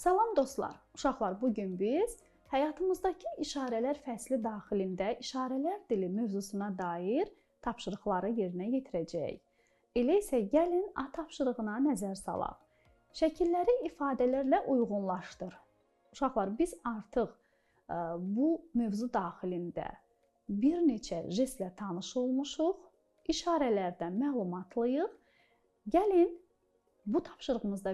Salam dostlar, uşaqlar, bugün biz həyatımızdakı işarələr fəsli daxilində işarələr dili mövzusuna dair tapşırıqları yerinə yetirəcəyik. Elə isə gəlin A tapşırığına nəzər salaq. Şəkilləri ifadələrlə uyğunlaşdır. Uşaqlar, biz artıq bu mövzu daxilində bir neçə jestlə tanış olmuşuq, işarələrdən məlumatlıyıq. Gəlin bu tapşırığımızda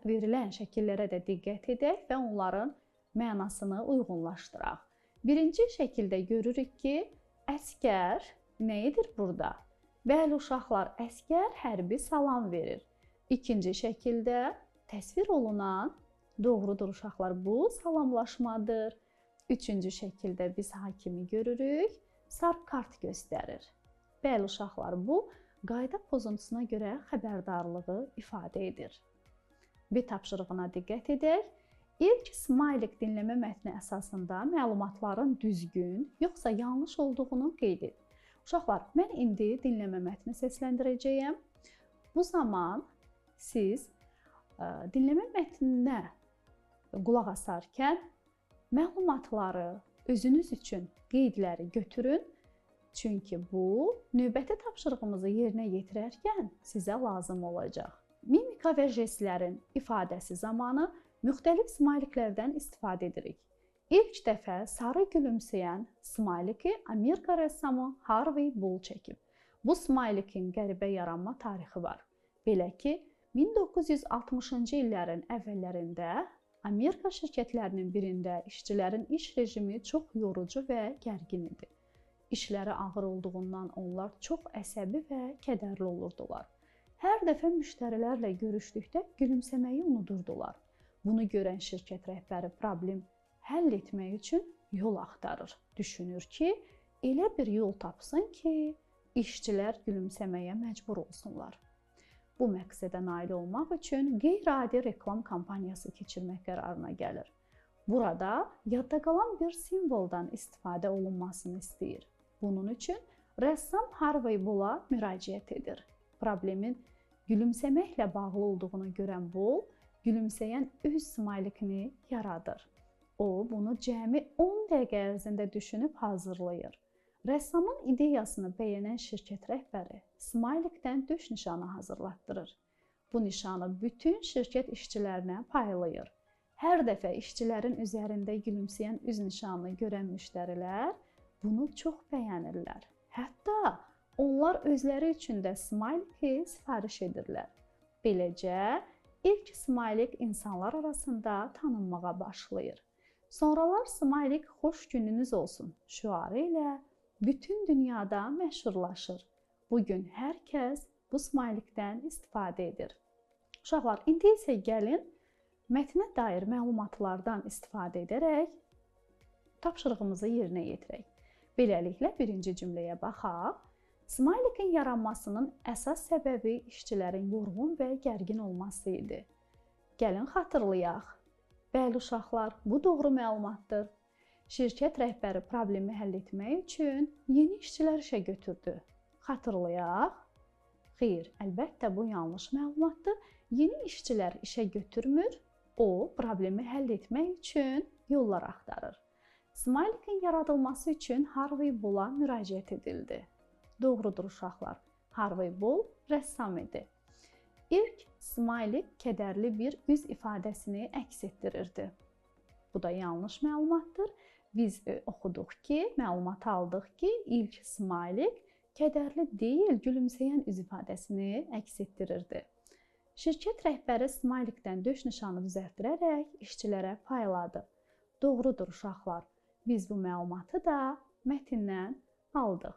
verilən şəkillərə də diqqət edək və onların mənasını uyğunlaşdıraq. Birinci şəkildə görürük ki, əsgər nə edir burada? Bəli uşaqlar, əsgər hərbi salam verir. İkinci şəkildə təsvir olunan, doğrudur uşaqlar, bu salamlaşmadır. Üçüncü şəkildə biz hakimi görürük, sarı kart göstərir. Bəli uşaqlar, bu qayda pozuntusuna görə xəbərdarlığı ifadə edir. B tapşırığına diqqət edək. İlk smaylik dinləmə mətni əsasında məlumatların düzgün, yoxsa yanlış olduğunu qeyd et. Uşaqlar, mən indi dinləmə mətni səsləndirəcəyəm. Bu zaman siz dinləmə mətninə qulaq asarkən məlumatları özünüz üçün qeydləri götürün. Çünki bu, növbəti tapşırığımızı yerinə yetirərkən sizə lazım olacaq. Mimika və jestlərin ifadəsi zamanı müxtəlif smayliklərdən istifadə edirik. İlk dəfə sarı gülümsəyən smayliki Amerika rəssamı Harvey Bull çəkib. Bu smaylikin qəribə yaranma tarixi var. Belə ki, 1960-cı illərin əvvəllərində Amerika şirkətlərinin birində işçilərin iş rejimi çox yorucu və gərgin idi. İşləri ağır olduğundan onlar çox əsəbi və kədərli olurdular. Hər dəfə müştərilərlə görüşdükdə gülümsəməyi unudurdular. Bunu görən şirkət rəhbəri problem həll etmək üçün yol axtarır. Düşünür ki, elə bir yol tapsın ki, işçilər gülümsəməyə məcbur olsunlar. Bu məqsədə nail olmaq üçün qeyri-adi reklam kampaniyası keçirmək qərarına gəlir. Burada yadda qalan bir simvoldan istifadə olunmasını istəyir. Bunun üçün rəssam Harvey Bulla müraciət edir. Problemin gülümsəməklə bağlı olduğunu görən Bull, gülümsəyən üz smaylikini yaradır. O, bunu cəmi 10 dəqiqə ərzində düşünüb hazırlayır. Rəssamın ideyasını bəyənən şirkət rəhbəri smaylikdən döş nişanı hazırlatdırır. Bu nişanı bütün şirkət işçilərinə paylayır. Hər dəfə işçilərin üzərində gülümsəyən üz nişanını görən müştərilər bunu çox bəyənirlər. Hətta onlar özləri üçün də smayliki sifariş edirlər. Beləcə, ilk smaylik insanlar arasında tanınmağa başlayır. Sonralar smaylik xoş gününüz olsun şüarı ilə bütün dünyada məşhurlaşır. Bugün hər kəs bu smaylikdən istifadə edir. Uşaqlar, indi isə gəlin mətnə dair məlumatlardan istifadə edərək tapşırığımızı yerinə yetirək. Beləliklə, birinci cümləyə baxaq. Smaylikin yaranmasının əsas səbəbi işçilərin yorğun və gərgin olması idi. Gəlin xatırlayaq. Bəli uşaqlar, bu doğru məlumatdır. Şirkət rəhbəri problemi həll etmək üçün yeni işçilər işə götürdü. Xatırlayaq. Xeyr, əlbəttə bu yanlış məlumatdır. Yeni işçilər işə götürmür, o problemi həll etmək üçün yollar axtarır. Smaylikin yaradılması üçün Harvey Bulla müraciət edildi. Doğrudur uşaqlar, Harvey Bull rəssam idi. İlk smaylik kədərli bir üz ifadəsini əks etdirirdi. Bu da yanlış məlumatdır. Biz oxuduq ki, məlumat aldıq ki, ilk smaylik kədərli deyil, gülümsəyən üz ifadəsini əks etdirirdi. Şirkət rəhbəri smaylikdən döş nişanı düzəltdirərək işçilərə payladı. Doğrudur uşaqlar, biz bu məlumatı da mətndən aldıq.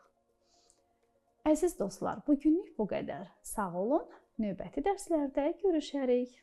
Əziz dostlar, bugünlük bu qədər. Sağ olun, növbəti dərslərdə görüşərik.